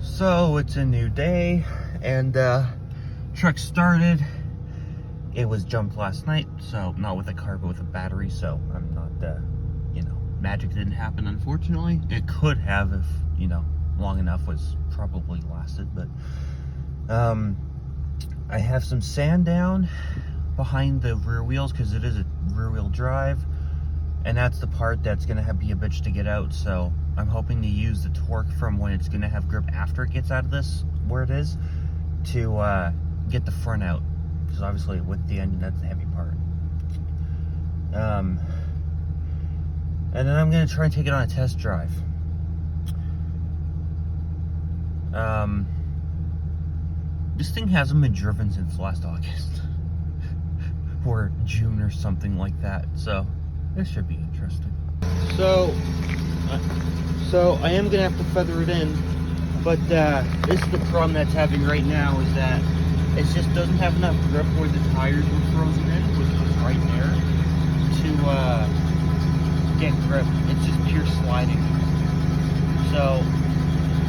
So it's a new day, and truck started. It was jumped last night, so not with a car, but with a battery. So I'm not, magic didn't happen. Unfortunately, it could have if long enough was probably lasted. But I have some sand down behind the rear wheels because it is a rear wheel drive, and that's the part that's gonna be a bitch to get out. So I'm hoping to use the torque from when it's gonna have grip after it gets out of this where it is to get the front out, because obviously with the engine that's the heavy part. And then I'm gonna try and take it on a test drive. This thing hasn't been driven since last August or June or something like that, so this should be interesting. So I am gonna have to feather it in, but this is the problem that's happening right now, is that it just doesn't have enough grip where the tires were frozen in, which was right there, to get grip. It's just pure sliding. So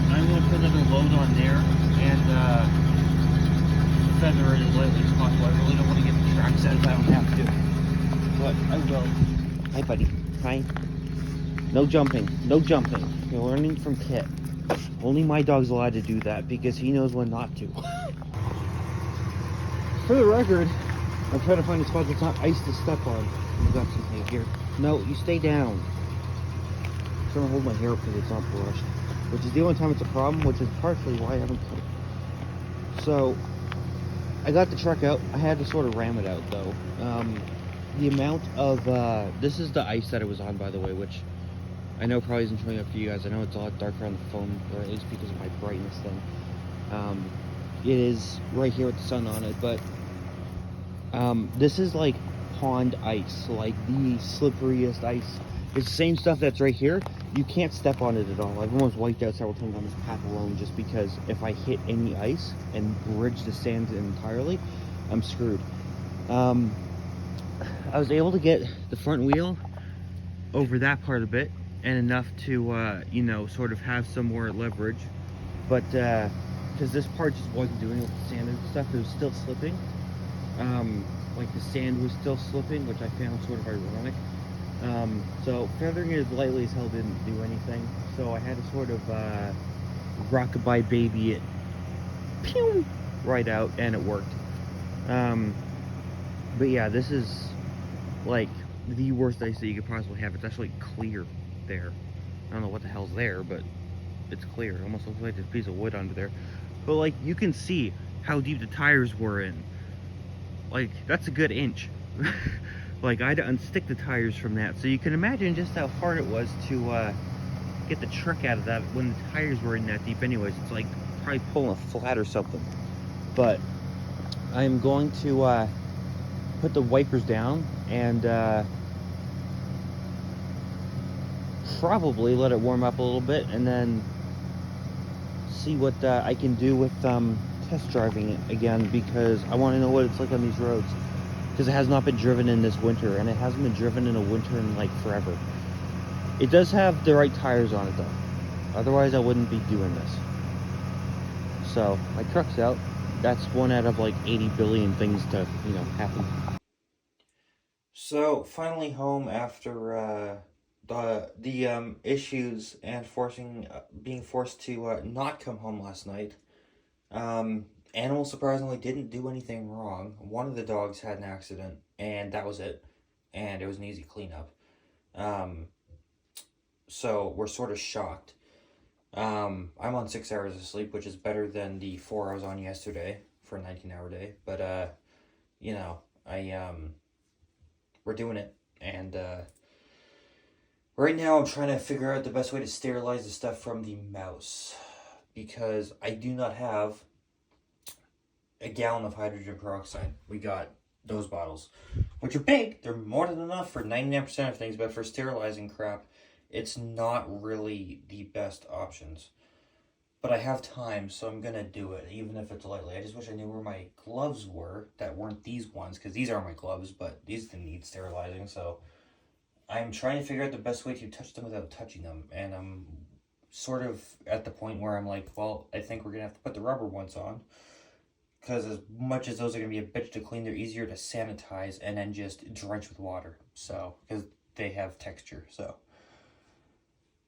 I'm gonna put another load on there and feather it as lightly as possible. I really don't want to get the tracks out if I don't have to, but I will. Hi, buddy. Hi. No jumping. No jumping. You're learning from Kit. Only my dog's allowed to do that because he knows when not to. For the record, I'm trying to find a spot that's not ice to step on. I've got some hay here. No, you stay down. I'm trying to hold my hair because it's not brushed, which is the only time it's a problem, which is partially why I haven't cut it. So I got the truck out. I had to sort of ram it out though. The amount of this is the ice that it was on, by the way, which I know probably isn't showing up for you guys. I know it's a lot darker on the phone, or at least because of my brightness thing. It is right here with the sun on it, but this is like pond ice, like the slipperiest ice. It's the same stuff that's right here. You can't step on it at all. I've almost wiped out several times on this path alone, just because if I hit any ice and bridge the sand entirely, I'm screwed. I was able to get the front wheel over that part of it, and enough to sort of have some more leverage, but because this part just wasn't doing it with the sand and stuff, it was still slipping. Like the sand was still slipping, which I found sort of ironic. So feathering it as lightly as hell didn't do anything, so I had to sort of rockabye baby it, pew, right out, and it worked. But yeah, this is like the worst ice that you could possibly have. It's actually clear there. I don't know what the hell's there, but it's clear. It almost looks like there's a piece of wood under there. But like, you can see how deep the tires were in. Like, that's a good inch. Like, I had to unstick the tires from that, so you can imagine just how hard it was to get the truck out of that when the tires were in that deep anyways. It's like probably pulling a flat or something. But I'm going to put the wipers down and probably let it warm up a little bit, and then see what I can do with test driving it again, because I want to know what it's like on these roads, because it has not been driven in this winter, and it hasn't been driven in a winter in like forever. It does have the right tires on it though, otherwise I wouldn't be doing this. So my truck's out. That's one out of like 80 billion things to happen. So finally home after the issues and being forced to not come home last night. Animals surprisingly didn't do anything wrong. One of the dogs had an accident, and that was it. And it was an easy cleanup. So we're sort of shocked. I'm on 6 hours of sleep, which is better than the 4 I was on yesterday for a 19-hour day. But, we're doing it. And, right now I'm trying to figure out the best way to sterilize the stuff from the mouse, because I do not have a gallon of hydrogen peroxide. We got those bottles, which are big. They're more than enough for 99% of things, but for sterilizing crap, it's not really the best options. But I have time, so I'm gonna do it, even if it's lightly. I just wish I knew where my gloves were that weren't these ones, because these are my gloves, but these didn't need sterilizing, so I'm trying to figure out the best way to touch them without touching them, and I'm sort of at the point where I'm like, well, I think we're gonna have to put the rubber ones on. Because as much as those are going to be a bitch to clean, they're easier to sanitize and then just drench with water. So, because they have texture. So,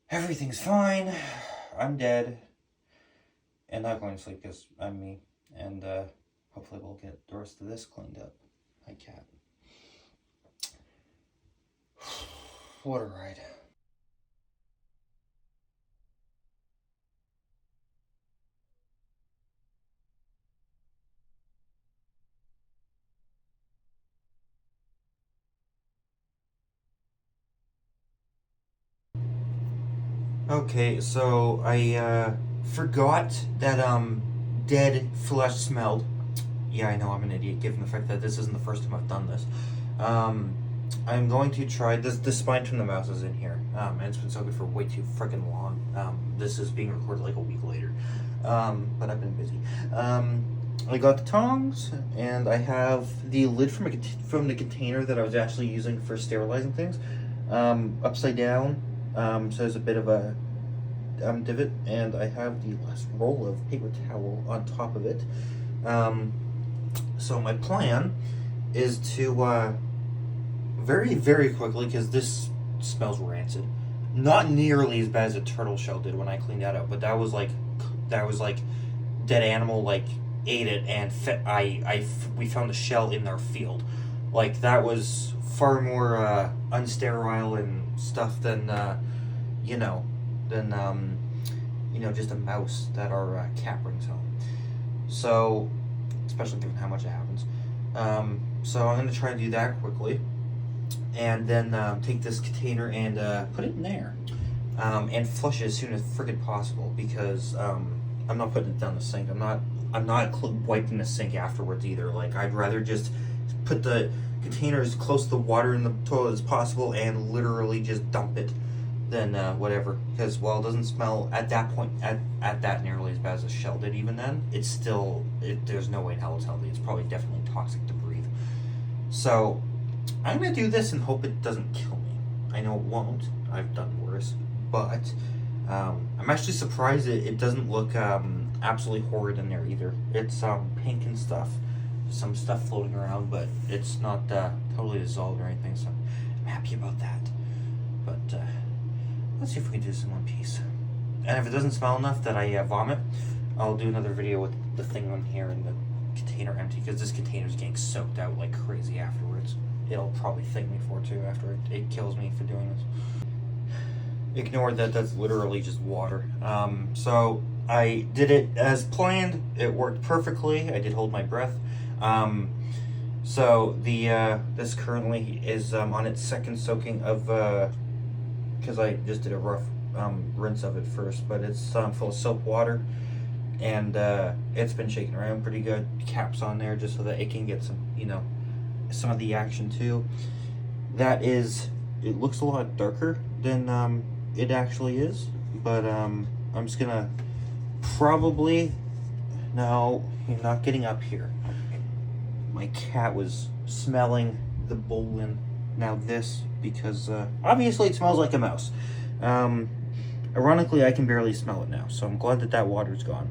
everything's fine. I'm dead. And not going to sleep because I'm me. And hopefully we'll get the rest of this cleaned up. My cat. What a ride. Okay, so I forgot that dead flesh smelled. Yeah, I know I'm an idiot given the fact that this isn't the first time I've done this. I'm going to try this. The spine from the mouse is in here, and it's been so good for way too freaking long. This is being recorded like a week later, but I've been busy. I got the tongs, and I have the lid from the container that I was actually using for sterilizing things, upside down. So there's a bit of a divot, and I have the last roll of paper towel on top of it. So my plan is to very, very quickly, because this smells rancid. Not nearly as bad as a turtle shell did when I cleaned that up, but that was like dead animal like ate it, and we found the shell in our field. Like that was far more unsterile and stuff than just a mouse that our cat brings home. So, especially given how much it happens. So I'm gonna try and do that quickly, and then take this container and put it in there, and flush it as soon as friggin' possible, because I'm not putting it down the sink. I'm not wiping the sink afterwards either. Like, I'd rather just put the container as close to the water in the toilet as possible and literally just dump it than whatever. Because while it doesn't smell at that point at that nearly as bad as a shell did even then, it's still, there's no way in hell it's healthy. It's probably definitely toxic to breathe. So I'm gonna do this and hope it doesn't kill me. I know it won't. I've done worse, but I'm actually surprised it doesn't look absolutely horrid in there either. It's pink and stuff, some stuff floating around, but it's not totally dissolved or anything, so I'm happy about that. But let's see if we can do this in one piece. And if it doesn't smell enough that I vomit, I'll do another video with the thing on here and the container empty, because this container's getting soaked out like crazy afterwards. It'll probably thank me for it too after it kills me for doing this. Ignore that, that's literally just water. So I did it as planned. It worked perfectly. I did hold my breath. So the this currently is on its second soaking of because I just did a rough rinse of it first, but it's full of soap water, and it's been shaking around pretty good. Caps on there just so that it can get some of the action too. That is, it looks a lot darker than it actually is, but I'm just gonna probably, no, you're not getting up here. My cat was smelling the bowlin. Now this, because obviously it smells like a mouse. Ironically, I can barely smell it now, so I'm glad that water's gone.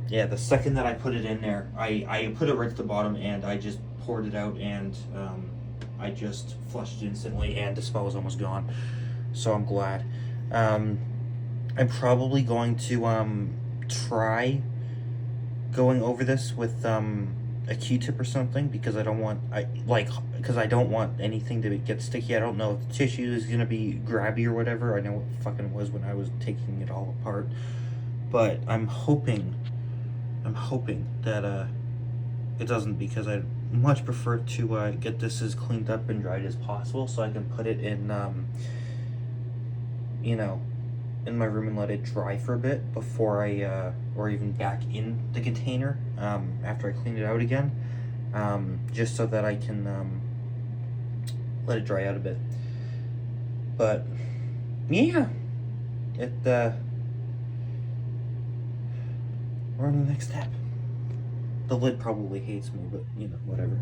Yeah, the second that I put it in there, I put it right at the bottom, and I just poured it out, and I just flushed it instantly, and the smell was almost gone. So I'm glad. I'm probably going to try going over this with a Q-tip or something, because I don't want anything to get sticky. I don't know if the tissue is gonna be grabby or whatever. I know it fucking was when I was taking it all apart, but I'm hoping that it doesn't, because I'd much prefer to get this as cleaned up and dried as possible, so I can put it in in my room and let it dry for a bit before I or even back in the container after I clean it out again, just so that I can let it dry out a bit. But yeah, we're on the next step. The lid probably hates me, but whatever.